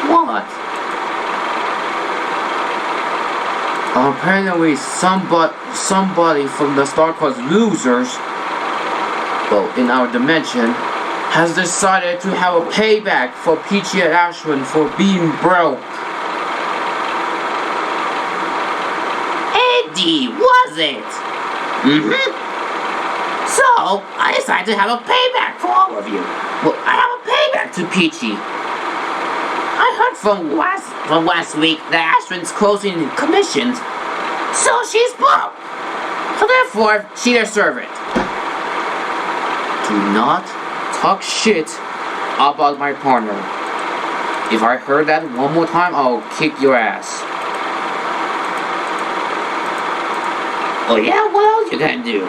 What? Apparently somebody from the Star Wars losers, well, in our dimension, has decided to have a payback for Peachy and Ashwin for being broke. EDDY, was it? So, I decided to have a payback for all of you. Well, I have a payback to Peachy. I heard from last week that Ashwin's closing commissions, so she's broke. So therefore, she deserves it. Do not talk shit about my partner. If I heard that one more time, I'll kick your ass. Oh yeah? What else you gonna do?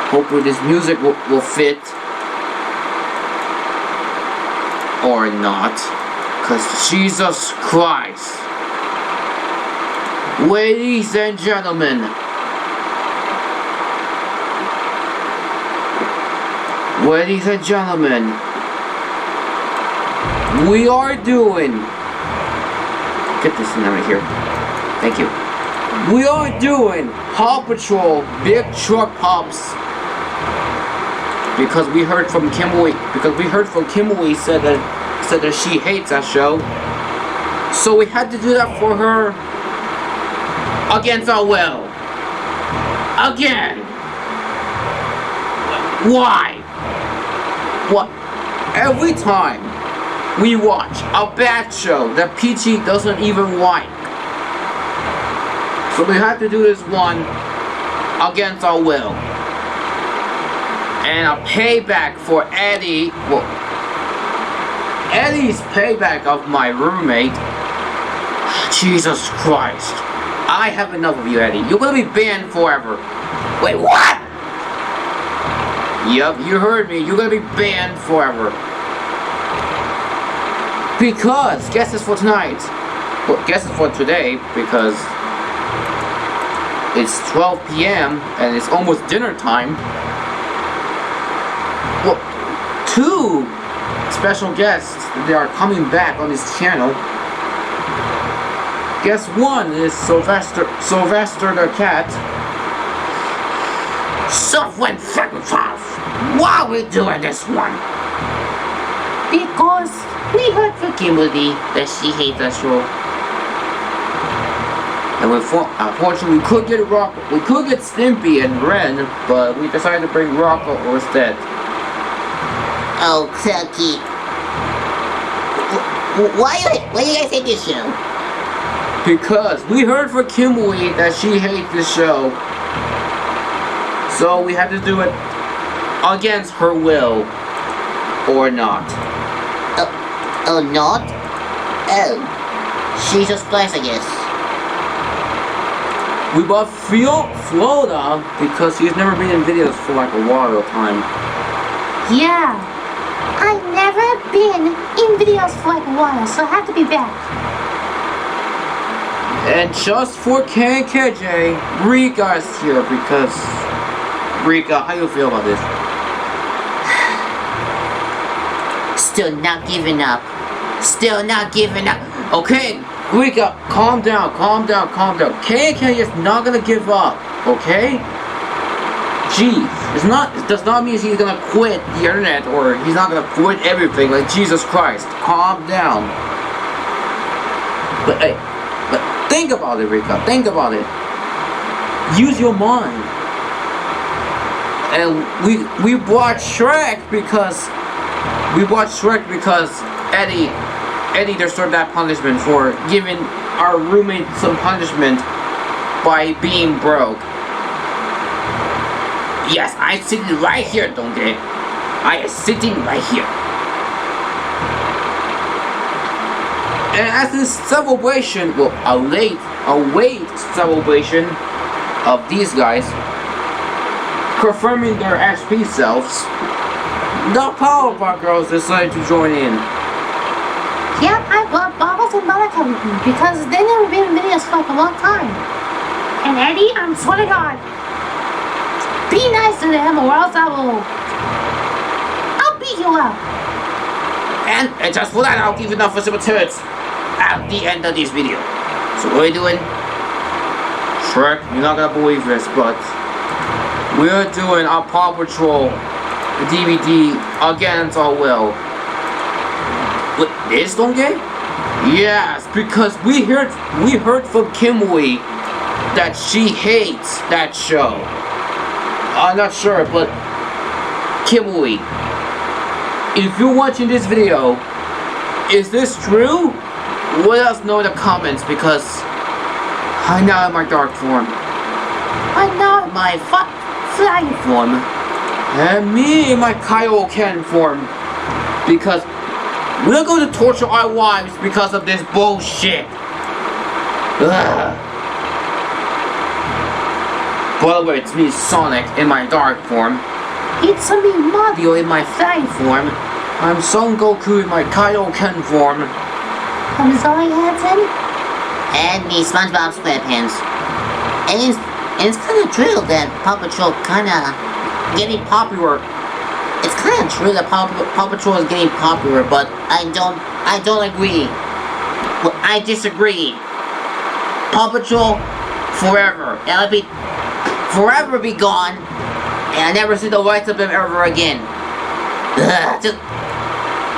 Hopefully this music will fit. Or not. Cause Jesus Christ. Ladies and gentlemen. Ladies and gentlemen. We are doing. Get this thing out of here. Thank you. We are doing Paw Patrol Big Truck Pups. Because we heard from Kimberly. Said that she hates that show. So we had to do that for her. Against our will. Again. Why? What? Every time we watch a bad show that Peachy doesn't even like. So we had to do this one against our will. And a payback for EDDY. Well, EDDY's payback of my roommate. Jesus Christ. I have enough of you, EDDY. You're gonna be banned forever. Wait, what? Yup, you heard me. You're gonna be banned forever. Because, guess this for tonight. Well, guess this for today, because it's 12 p.m. and it's almost dinner time. Well, 2 special guests, they are coming back on this channel. Guest 1 is Sylvester the cat. Someone fucking off. Why are we doing this one? Because we heard from Kimberly that she hates the show. And unfortunately, we could get Stimpy and Ren, but we decided to bring Rocco instead. Oh, Cookie. Why you guys hate this show? Because we heard from Kimberly that she hates this show. So we had to do it against her will. Or not. Oh, not? Oh. She's just nice, I guess. We bought Florida because she's never been in videos for like a while of time. Yeah, I've never been in videos for like a while, so I have to be back. And just for KJ, Rika is here because... Rika, how you feel about this? Still not giving up. Still not giving up. Okay, Rika, calm down. KJ is not gonna give up, okay? Jeez, it does not mean he's gonna quit the internet or he's not gonna quit everything. Like Jesus Christ, calm down. But hey, think about it, Rika. Think about it. Use your mind. And we watched Shrek because EDDY deserved that punishment for giving our roommate some punishment by being broke. Yes, I'm sitting right here, Donkey. I am sitting right here. And as this celebration, well, a late celebration of these guys confirming their SP selves, the Powerpuff Girls decided to join in. Yeah, I love Bubbles and Monica because they never been in videos for like a long time. And Eddie, I'm swear to God, be nice to them or else I'll beat you up. And just for that, I'll give you enough for some turds at the end of this video. So what are we doing? Shrek, you're not gonna believe this, but we're doing our Paw Patrol DVD against our will. What, this Donkey? Yes, because we heard from Kimberly that she hates that show. I'm not sure, but Kimberly, if you're watching this video, is this true? Let us know in the comments, because I'm now in my dark form. I'm not in my flying form. And me in my Kaioken form. Because we're going to torture our wives because of this bullshit. Ugh. By the way, it's me, Sonic, in my dark form. It's me, Mario, in my flying form. I'm Son Goku in my Kaioken form. I'm Zoe Hansen. And me, SpongeBob SquarePants. And it's kind of true that Paw Patrol kind of getting popular. It's kind of true that Paw Patrol is getting popular, but I don't agree. Well, I disagree. Paw Patrol forever. It'll be forever be gone, and I never see the lights of them ever again. Just,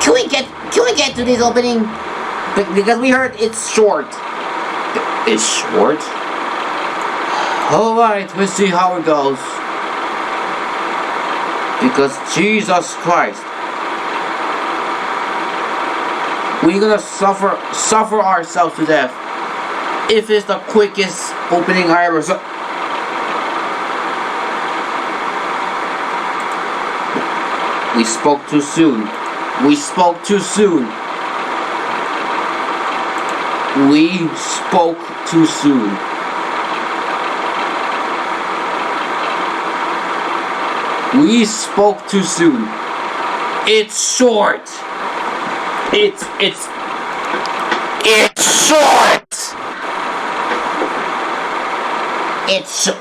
can we get to this opening? Because we heard it's short. It's short? Alright, we'll see how it goes. Because Jesus Christ, we're gonna suffer ourselves to death if it's the quickest opening I ever saw. We spoke too soon. We spoke too soon. We spoke too soon. We spoke too soon. It's short. It's short.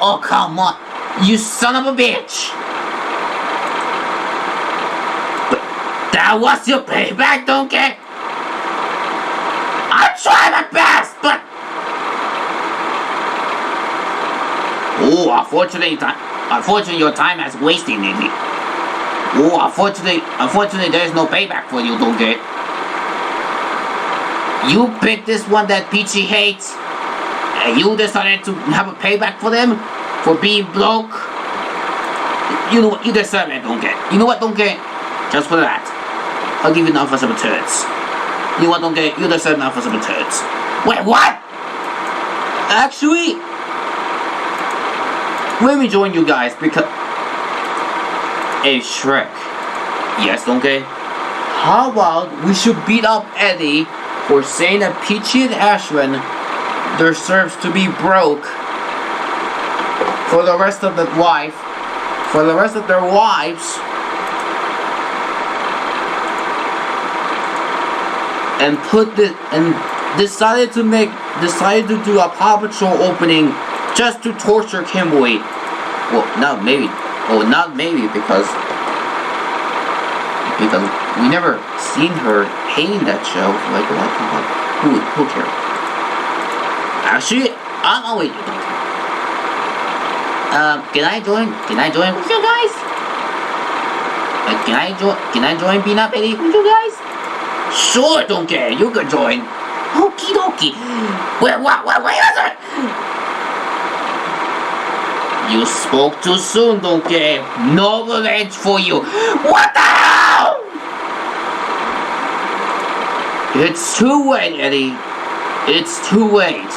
Oh, come on, you son of a bitch. That was your payback, Donkey? I'm trying my best, but... Oh, unfortunately your time has wasted, Niddy. Oh, unfortunately there is no payback for you, Donkey. You picked this one that Peachy hates, and you decided to have a payback for them? For being broke? You know what, you deserve it, Donkey. You know what, Donkey? Just for that, I'll give you enough for some turds. You know what, Donkey? You deserve enough for some turds. Wait, what? Actually, let me join you guys because... Hey, Shrek. Yes, Donkey? How about we should beat up Eddie for saying that Peachy and Ashwin deserves to be broke for the rest of their lives, and decided to do a Paw Patrol opening just to torture Kimberly. Well, not maybe because we never seen her hating that show. Like, what the fuck? Who cares? Actually, I'll wait. Can I join with you guys? Can I join Bean Up Eddie with you guys? Sure, Donkey, you can join. Okie dokie. Wait, is it? You spoke too soon, Donkey. No revenge for you. What the hell? It's too late, Eddie. It's too late.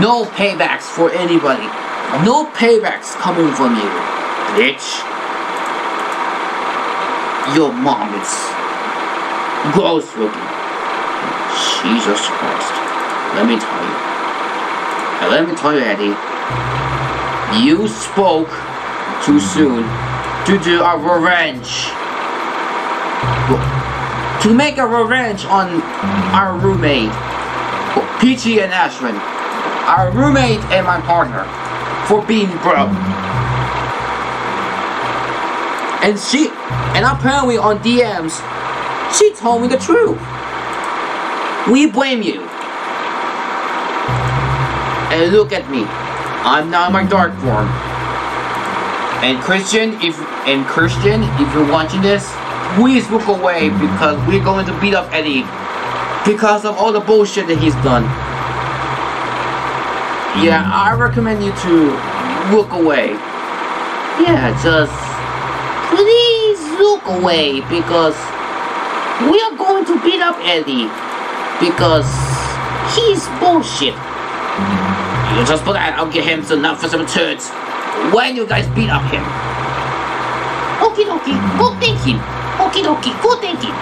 No paybacks for anybody. No paybacks coming from you, bitch. Your mom is gross looking. Jesus Christ. Let me tell you. Let me tell you, Eddie. You spoke too soon to do a revenge. To make a revenge on our roommate, Peachy and Ashwin. Our roommate and my partner. For being broke. And apparently on DMs, she told me the truth. We blame you. And look at me. I'm now in my dark form. And Christian, if you're watching this, please look away because we're going to beat up Eddie because of all the bullshit that he's done. Yeah, I recommend you to look away. Yeah, just please look away because we are going to beat up Eddie because he's bullshit. You just put that, I'll get him some nuts for some turds when you guys beat up him. Okie dokie, good thinking. Okie dokie, good thinking.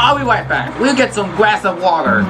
I'll be right back. We'll get some glass of water.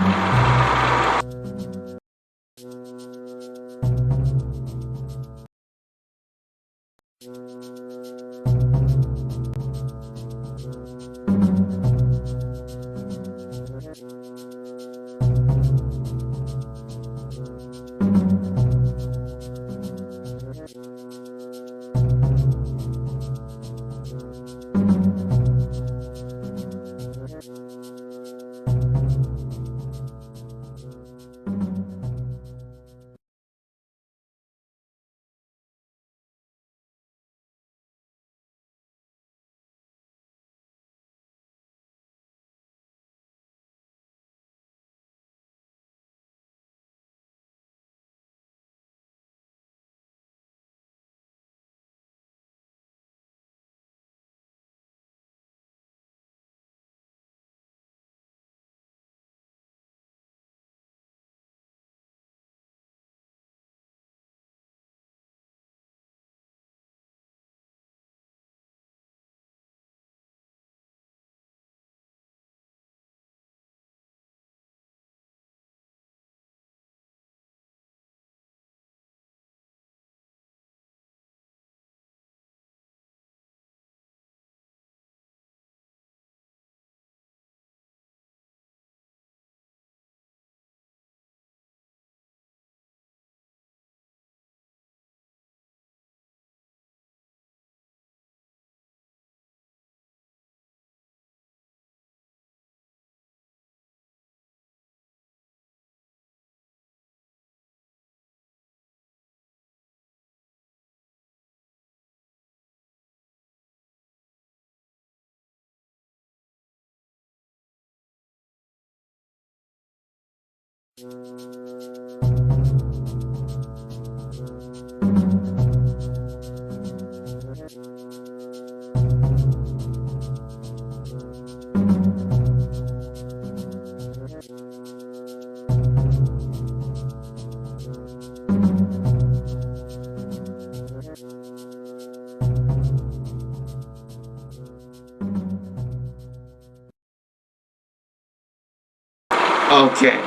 Okay.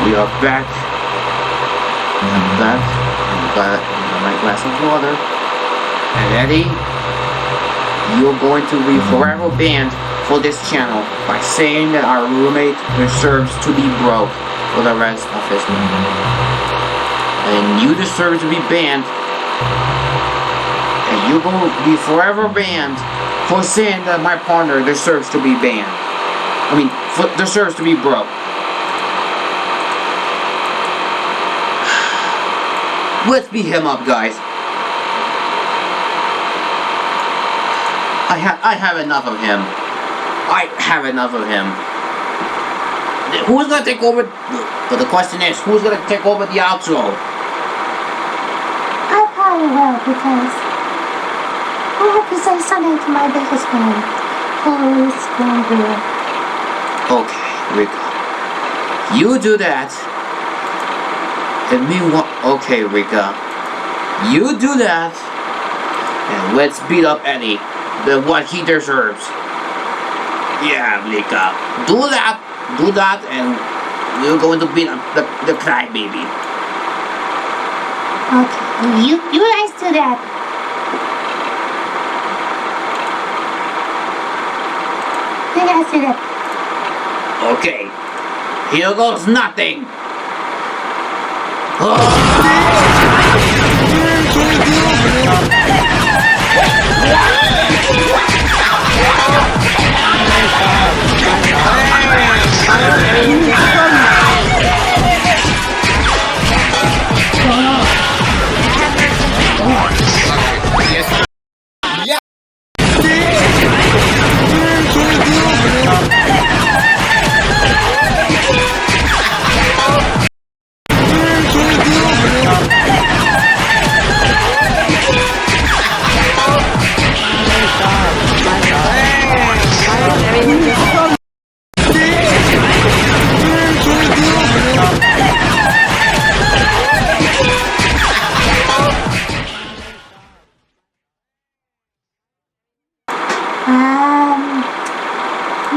We are back. I'm back. I'm back. My glass of water. And Eddie, you're going to be forever banned for this channel by saying that our roommate deserves to be broke for the rest of his life. And you deserve to be banned. And you're going to be forever banned for saying that my partner deserves to be banned. I mean, deserves to be broke. Let's beat him up, guys. I have enough of him. I have enough of him. Who's gonna take over? But the question is, who's gonna take over the outro? I probably will because I have to say something to my biggest fan. Please, Andrew. Okay, Rika. You do that. And meanwhile, okay, Rika. You do that. And let's beat up Eddie. what he deserves. Yeah, Lika. Do that, and we're going to beat up the crybaby. Okay, you guys do that. You guys do that. Okay. Here goes nothing.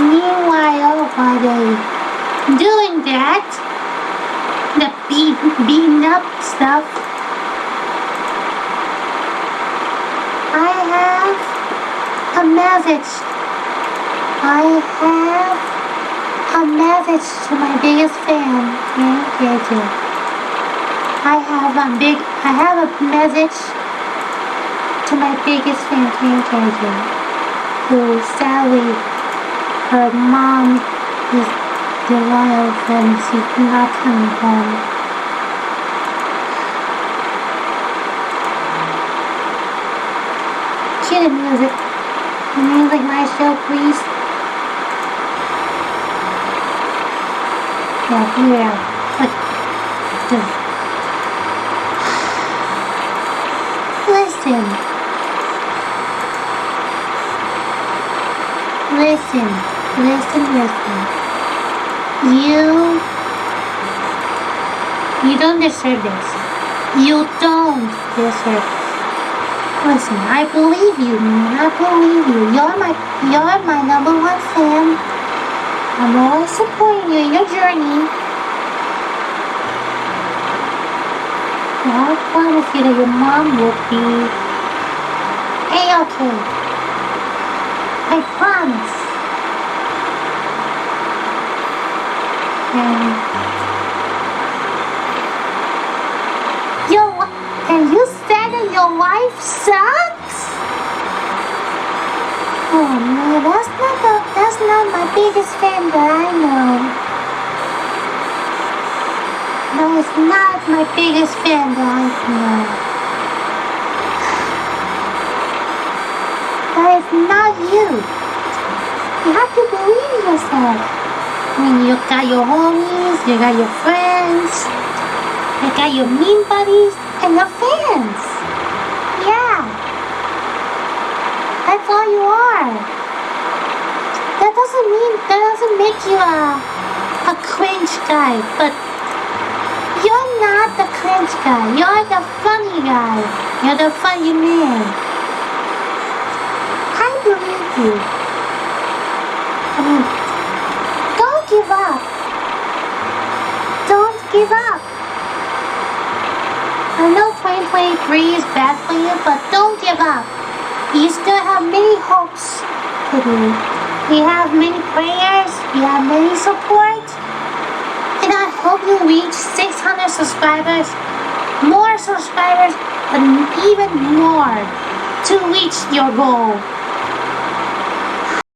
Meanwhile, while they doing that, the beating up stuff, I have a message. I have a message to my biggest fan, KJ. I have a message to my biggest fan, KJ, who sadly, her mom is denial and she's not coming home. Cue the music. Music, my show, please. Yeah, here. Listen. You don't deserve this. You don't deserve this. Listen, I believe you, man. I believe you. You're my number one fan. I'm always supporting you in your journey. I promise you that your mom will be A-okay. I promise. And you said that your life sucks? Oh no, that's not my biggest fan that I know. No, it's not my biggest fan that I know. That is not you. You have to believe in yourself. I mean, you got your homies, you got your friends, you got your mean buddies, and your fans. Yeah. That's all you are. That doesn't make you a cringe guy, but you're not the cringe guy. You're the funny guy. You're the funny man. I believe you. I mean, don't give up. Don't give up. I know 2023 is bad for you, but don't give up. You still have many hopes to do. You have many prayers, you have many support, and I hope you reach 600 subscribers, more subscribers, and even more to reach your goal.